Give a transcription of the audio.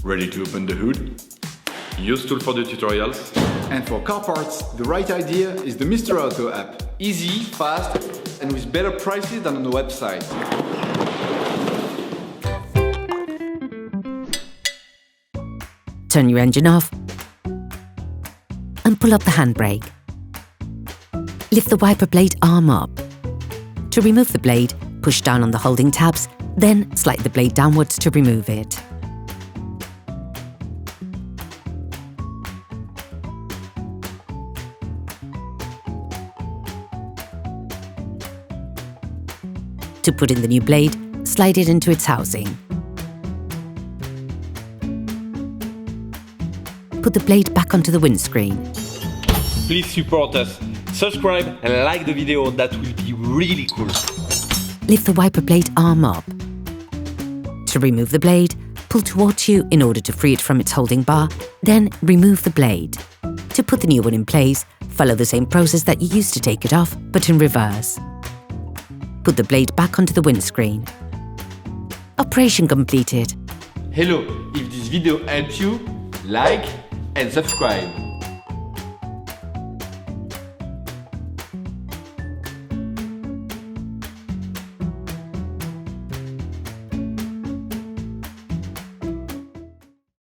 Ready to open the hood? UseTool for the tutorials. And for car parts, the right idea is the Mr. Auto app. Easy, fast, and with better prices than on the website. Turn your engine off and pull up the handbrake. Lift the wiper blade arm up. To remove the blade, push down on the holding tabs, then slide the blade downwards to remove it. To put in the new blade, slide it into its housing. Put the blade back onto the windscreen. Please support us. Subscribe and like the video, that will be really cool. Lift the wiper blade arm up. To remove the blade, pull towards you in order to free it from its holding bar, then remove the blade. To put the new one in place, follow the same process that you used to take it off, but in reverse. Put the blade back onto the windscreen. Operation completed. Hello, if this video helped you, like and subscribe.